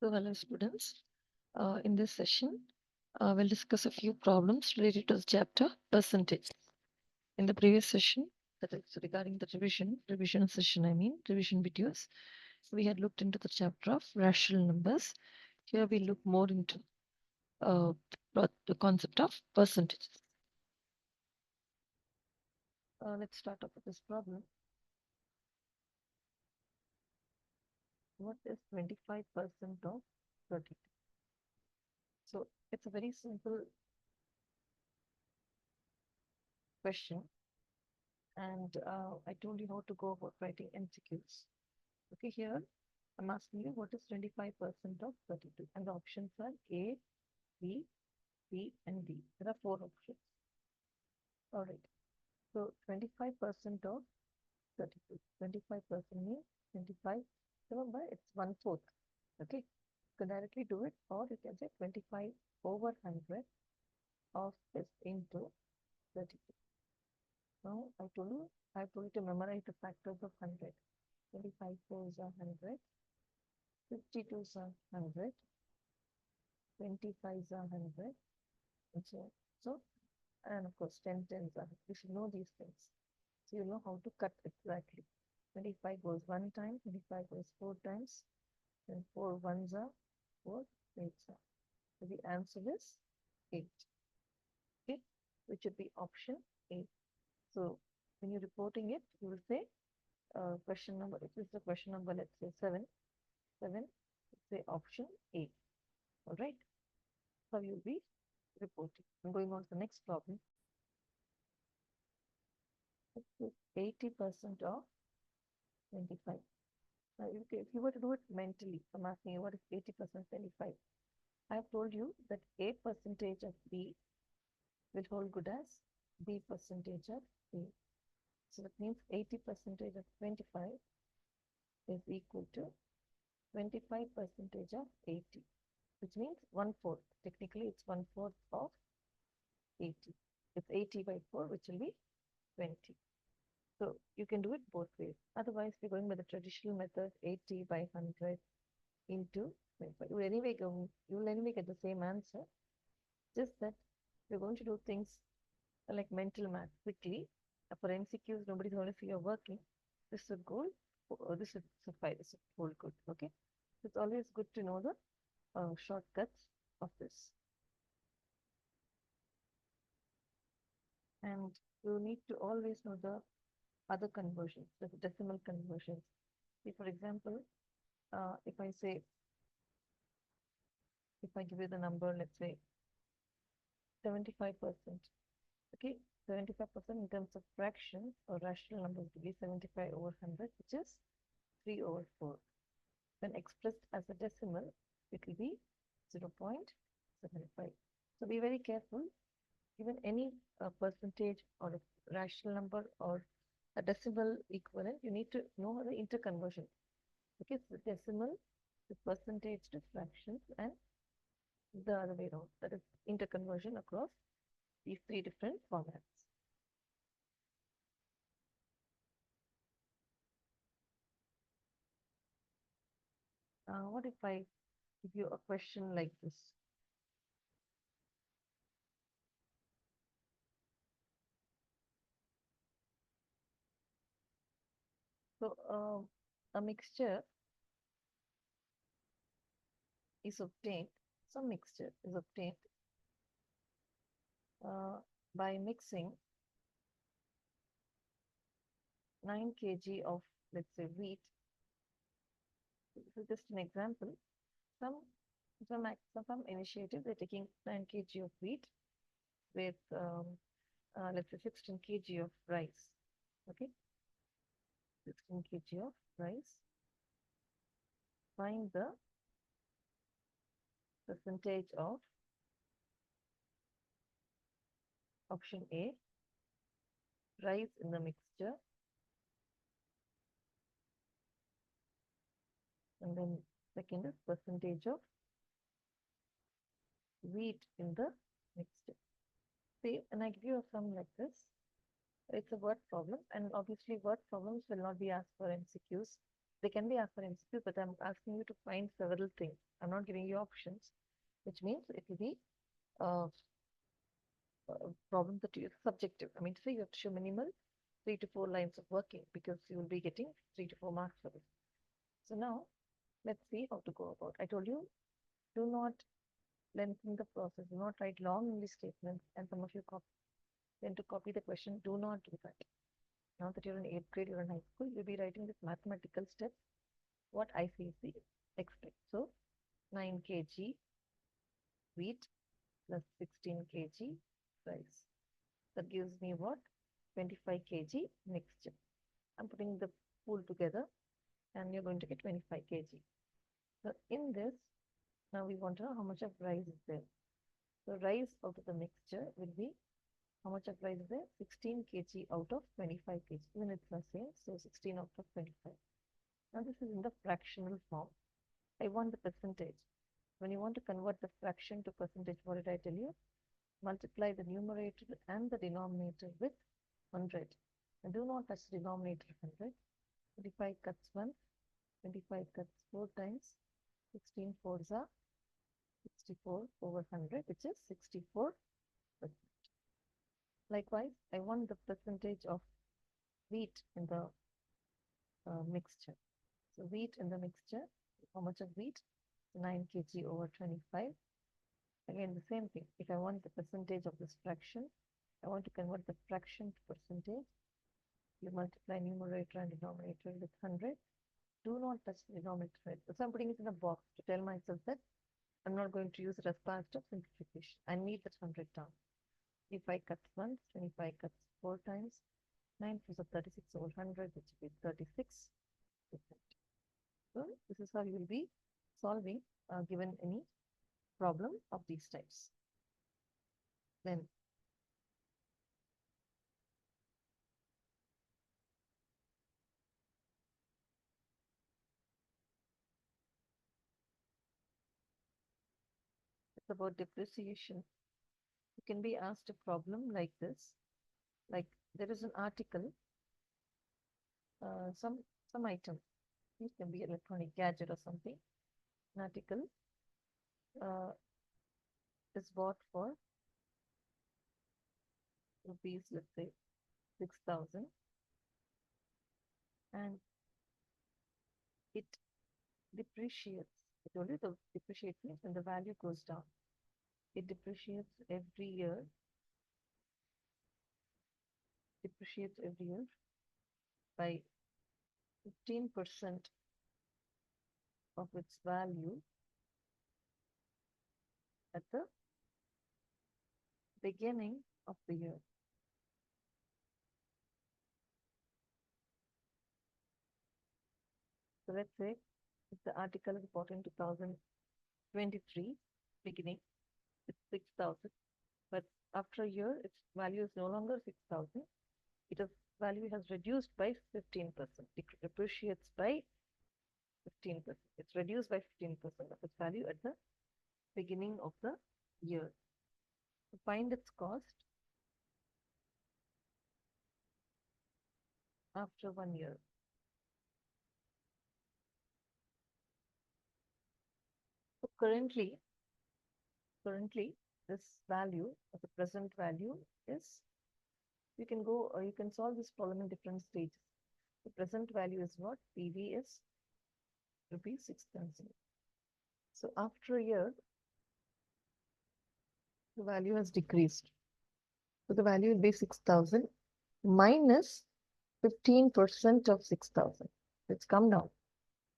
So, hello students. In this session, we'll discuss a few problems related to the chapter percentage. In the previous session, that is regarding the revision session, revision videos, we had looked into the chapter of rational numbers. Here we look more into the concept of percentages. Let's start off with this problem. What is 25% of 32? So, it's a very simple question, and I told you how to go about writing MCQs. Okay, here I'm asking you what is 25% of 32, and the options are A, B, C, and D. There are four options. All right. So 25% of 32. 25% means 25. Remember, it's 1/4. Okay. You can directly do it, or you can say 25 over 100 of this into 32. Now, I told you to memorize the factors of 100. 25 fours are 100. 52s are 100. 25s are 100. And so, and of course 10 tens are. You should know these things. So you know how to cut exactly. 25 goes one time, 25 goes four times, then four ones are, four eights are. So the answer is 8. Okay, which would be option A. So when you're reporting it, you will say question number, if this is the question number, let's say 7, say option A. All right. So you'll be reporting. I'm going on to the next problem. 80% of 25. Now, if you were to do it mentally, I'm asking you what is 80% 25? I have told you that A percentage of B will hold good as B percentage of A. So that means 80 percentage of 25 is equal to 25 percentage of 80, which means 1/4. Technically, it's 1/4 of 80. It's 80 by 4, which will be 20. So you can do it both ways. Otherwise, we're going by the traditional method, 80 by 100 into 25. You will anyway get the same answer. Just that we're going to do things like mental math quickly. For MCQs, nobody's going to see you're working. This would go, this would suffice, this would hold good. Okay. So it's always good to know the shortcuts of this. And you need to always know the other conversions, the decimal conversions. See, for example, if I give you the number, let's say 75%, okay, 75% in terms of fraction or rational numbers to be 75 over 100, which is 3 over 4. When expressed as a decimal, it will be 0.75. So be very careful. Given any percentage or a rational number or a decimal equivalent, you need to know the interconversion. Okay, so decimal to percentage to fractions and the other way around. That is interconversion across these three different formats. What if I give you a question like this? So a mixture is obtained, some mixture is obtained by mixing 9 kg of, let's say, wheat. So just an example, some initiative, they're taking 9 kg of wheat with, let's say, 16 kg of rice. Okay, 16 kg of rice. Find the percentage of option A, rice in the mixture, and then second is percentage of wheat in the mixture. See, when I give you a sum like this, it's a word problem, and obviously word problems will not be asked for MCQs. They can be asked for MCQ, but I'm asking you to find several things. I'm not giving you options, which means it will be problem that is subjective. I mean, say you have to show minimal 3 to 4 lines of working because you will be getting 3 to 4 marks for this. So now let's see how to go about. I told you, do not lengthen the process. Do not write long English statements, and some of you tend to copy the question. Do not do that. Now that you're in 8th grade, you're in high school, you'll be writing this mathematical steps, what ICSE expects. So 9 kg wheat plus 16 kg rice. That gives me what? 25 kg mixture. I'm putting the pool together and you're going to get 25 kg. So in this, now we want to know how much of rice is there. So rice out of the mixture will be, how much of rice is there? 16 kg out of 25 kg. Even it's the same, so 16 out of 25. Now this is in the fractional form. I want the percentage. When you want to convert the fraction to percentage, what did I tell you? Multiply the numerator and the denominator with 100. And do not touch the denominator 100. 25 cuts 1, 25 cuts 4 times, 16 fours are 64 over 100, which is 64%. Likewise, I want the percentage of wheat in the mixture. So wheat in the mixture, how much of wheat? 9 kg over 25. Again, the same thing. If I want the percentage of this fraction, I want to convert the fraction to percentage. You multiply numerator and denominator with 100. Do not touch the denominator. So I'm putting it in a box to tell myself that I'm not going to use it as part of simplification. I need that 100 down. 25 cuts once, 25 cuts 4 times, 9 4s are 36 over 100, which will be 36%. So this is how you will be solving given any problem of these types. Then it's about depreciation. You can be asked a problem like this, like there is an article, some item, it can be electronic gadget or something. An article is bought for rupees, let's say 6,000, and it depreciates. I told you the depreciate means when the value goes down. It depreciates every year. By 15% of its value at the beginning of the year. So let's say if the article is bought in 2023 beginning, it's 6,000, but after a year its value is no longer 6,000. Its value has reduced by 15%. It depreciates by 15%. It's reduced by 15% of its value at the beginning of the year. To find its cost after 1 year. So currently this value, the present value is, you can solve this problem in different stages. The present value is what? PV is rupees 6,000. So after a year, the value has decreased. So the value will be 6,000 minus 15% of 6,000. It's come down.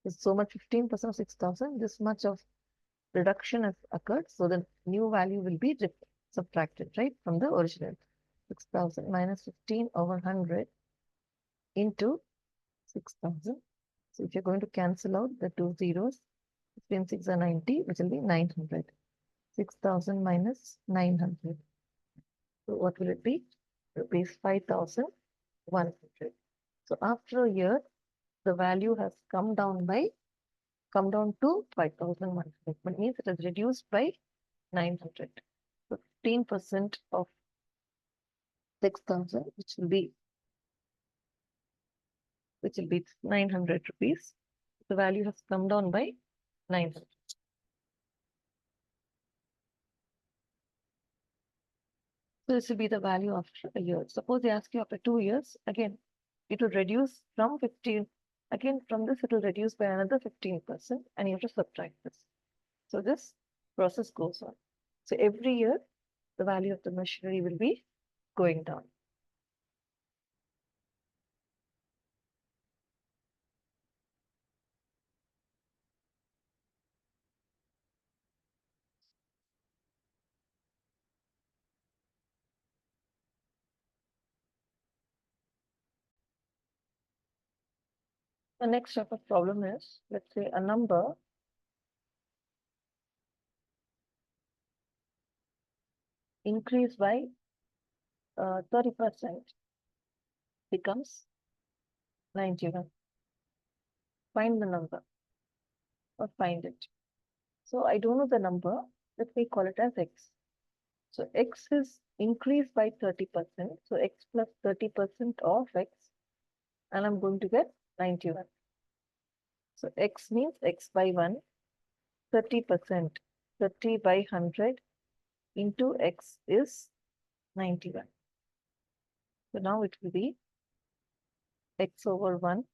It's so much 15% of 6,000. This much of reduction has occurred. So the new value will be subtracted, right, from the original. 6,000 minus 15 over 100 into 6,000. So if you're going to cancel out the 2 zeros, 15 6 are 90, which will be 900. 6,000 minus 900. So what will it be? Rupees 5,100. So after a year, the value has come down to 5,100. But means it has reduced by 900. So 15% of 6,000, which will be 900 rupees. the value has come down by 900. So this will be the value after a year. Suppose they ask you after 2 years, again, it will reduce from 15. Again, from this, it will reduce by another 15%, and you have to subtract this. So this process goes on. So every year, the value of the machinery will be going down. The next type of problem is, let's say a number increased by 30% becomes 91. Find the number or find it. So I don't know the number. Let me call it as x. So x is increased by 30%. So x plus 30% of x, and I'm going to get 91. So x means x by 1, 30%, 30 by 100 into x is 91. So now it will be x over 1.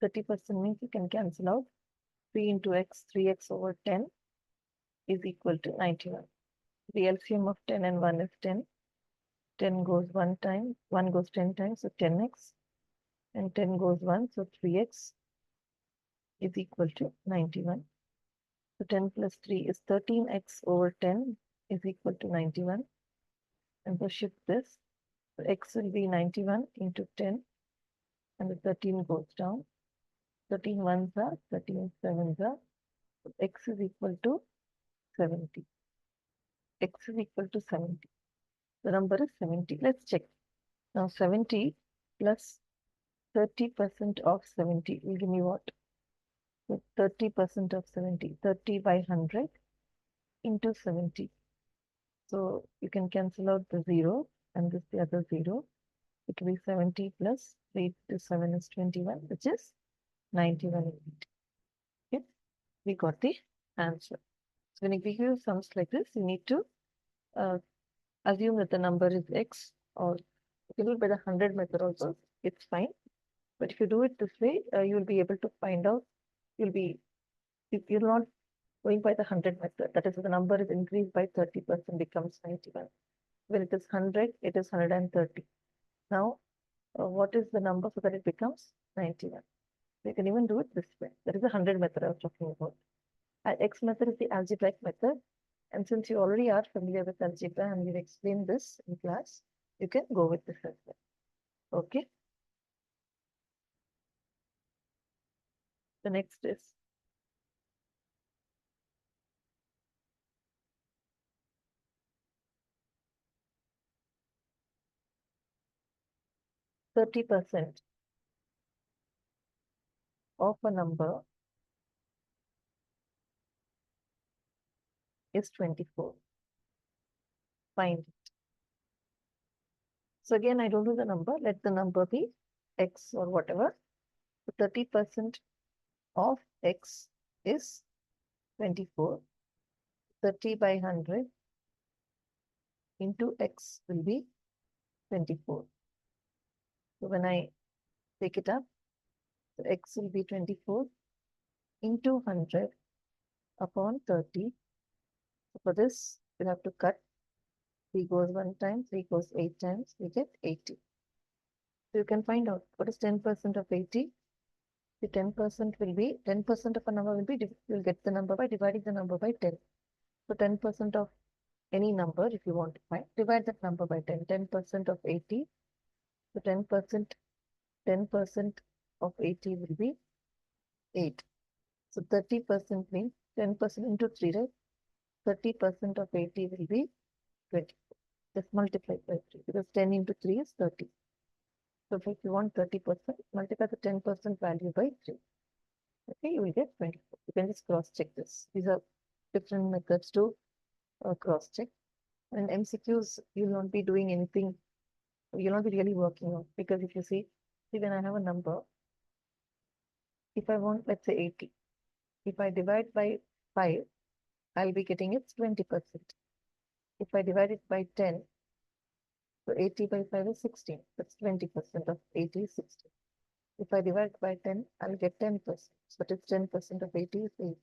30% means you can cancel out. 3 into x, 3x over 10 is equal to 91. The LCM of 10 and 1 is 10. 10 goes 1 time, 1 goes 10 times, so 10x. And 10 goes 1, so 3x is equal to 91. So 10 plus 3 is 13x over 10 is equal to 91. And so shift this. So x will be 91 into 10, and the 13 goes down. 13 ones are, 13 sevens are. So x is equal to 70. X is equal to 70. The number is 70. Let's check. Now 70 plus 30% of 70 will give me what? So 30% of 70, 30 by 100 into 70. So you can cancel out the 0 and this the other 0. It will be 70 plus 3 to 7 is 21, which is 91 indeed. Okay, we got the answer. So when you give you sums like this, you need to assume that the number is x, or you can do it by the 100 method also, it's fine. But if you do it this way, you'll be able to find out, you're not going by the 100 method. That is, if the number is increased by 30% becomes 91. When it is 100, it is 130. Now, what is the number so that it becomes 91? You can even do it this way. That is the 100 method I was talking about. X method is the algebraic method. And since you already are familiar with algebra and we've explained this in class, you can go with this as well. Okay. The next is 30% of a number is 24. Find it. So again, I don't know the number. Let the number be x or whatever. So 30% of x is 24. 30 by 100 into x will be 24. So when I take it up, so x will be 24 into 100 upon 30. So for this, we'll have to cut 3 goes 1 time, 3 goes 8 times, we get 80. So you can find out what is 10% of 80. The 10% will be, 10% of a number will be, you'll get the number by dividing the number by 10. So 10% of any number, if you want to find, divide that number by 10. 10% of 80. So 10% of 80 will be 8. So 30% means 10% into 3, right? 30% of 80 will be 20. Just multiply by 3 because 10 into 3 is 30. So if you want 30%, multiply the 10% value by 3. Okay, you will get 24. You can just cross check this. These are different methods to cross check. And MCQs, you'll not be doing anything, you'll not be really working on, because if you see when I have a number, if I want, let's say 80, If I divide by 5, I'll be getting its 20%. If I divide it by 10, so 80 by 5 is 16. That's 20% of 80 is 16. If I divide by 10, I'll get 10%. So that is 10% of 80 is 8.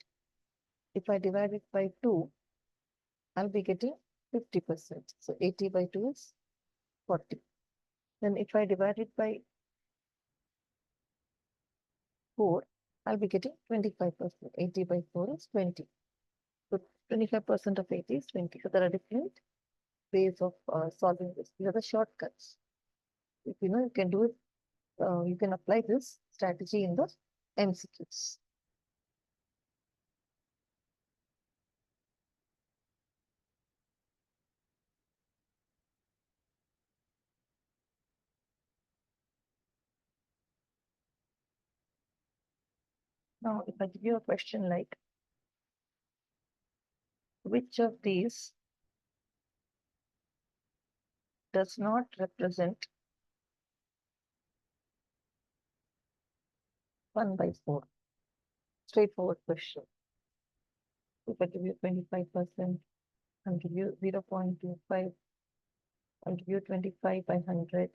If I divide it by 2, I'll be getting 50%. So 80 by 2 is 40. Then if I divide it by 4, I'll be getting 25%. 80 by 4 is 20. So 25% of 80 is 20. So there are different ways of solving this. These are the shortcuts. If you know, you can do it, you can apply this strategy in the MCQs. Now, if I give you a question like, which of these does not represent 1 by 4? Straightforward question. If I give you 25%, I'll give you 0.25, I'll give you 25 by 100,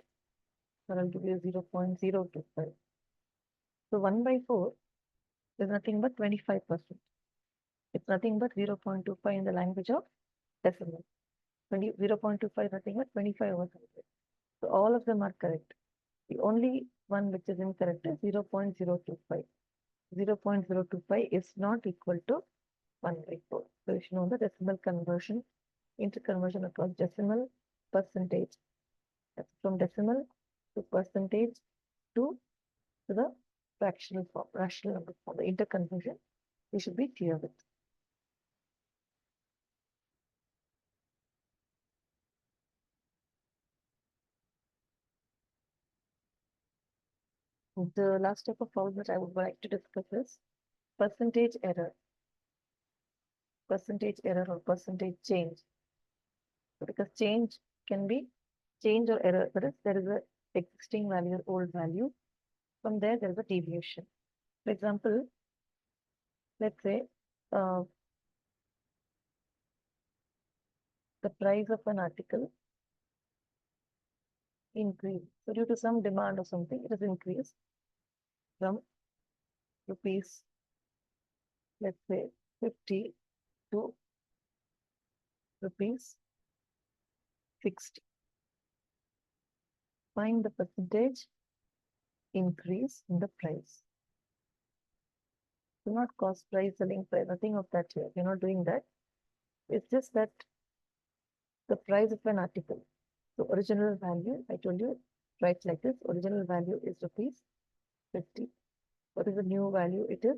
or I'll give you 0.025. So 1 by 4 is nothing but 25%. It's nothing but 0.25 in the language of decimal. 0.25 is nothing but 25 over 100. So all of them are correct. The only one which is incorrect is 0.025. 0.025 is not equal to 1 by 4. So you should know the decimal conversion, interconversion across decimal, percentage. That's from decimal to percentage to the fractional form, rational number form. The interconversion we should be clear with. The last type of problem that I would like to discuss is percentage error. Percentage error or percentage change. Because change can be change or error. That is, there is a existing value or old value. From there is a deviation. For example, let's say the price of an article increased. So due to some demand or something, it has increased from rupees, let's say 50 to rupees 60. Find the percentage increase in the price. Do not cost price, selling price, nothing of that here. You're not doing that. It's just that the price of an article. So original value, I told you, write like this. Original value is rupees 50. What is the new value? It is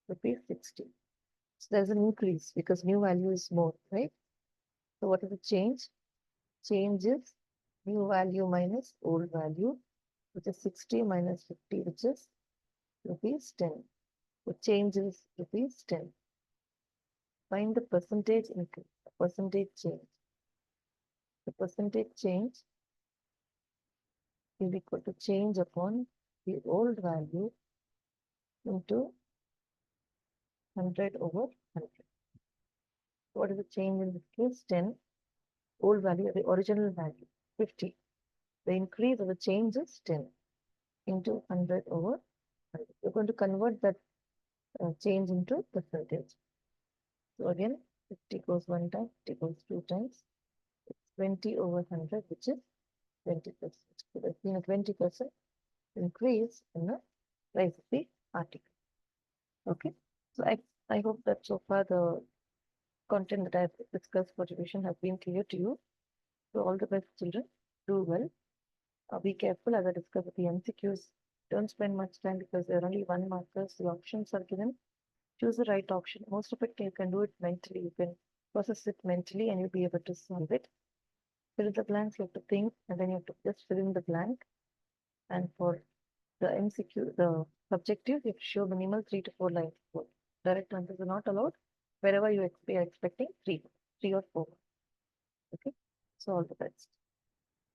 rupees 60. So there's an increase because new value is more, right? So what is the change? Change is new value minus old value, which is 60 minus 50, which is rupees 10. So change is rupees 10. Find the percentage increase, the percentage change. The percentage change is equal to change upon the old value into 100 over 100. What is the change in this case? 10. Old value, the original value, 50. The increase or the change is 10 into 100 over 100. You're going to convert that change into percentage. So again, 50 goes one time, 50 goes two times. It's 20 over 100, which is 20%. So there's been a 20% increase in the price of the article. Okay. So I hope that so far the content that I've discussed for revision has been clear to you. So all the best, children. Do well. Be careful as I discussed with the MCQs. Don't spend much time because there are only one markers. The options are given. Choose the right option. Most of it you can do it mentally. You can process it mentally and you'll be able to solve it. Fill in the blanks, you have to think, and then you have to just fill in the blank. And for the MCQ, the subjective, you have to show minimal 3 to 4 lines. Direct answers are not allowed. Wherever you are expecting three or four. Okay, so all the best.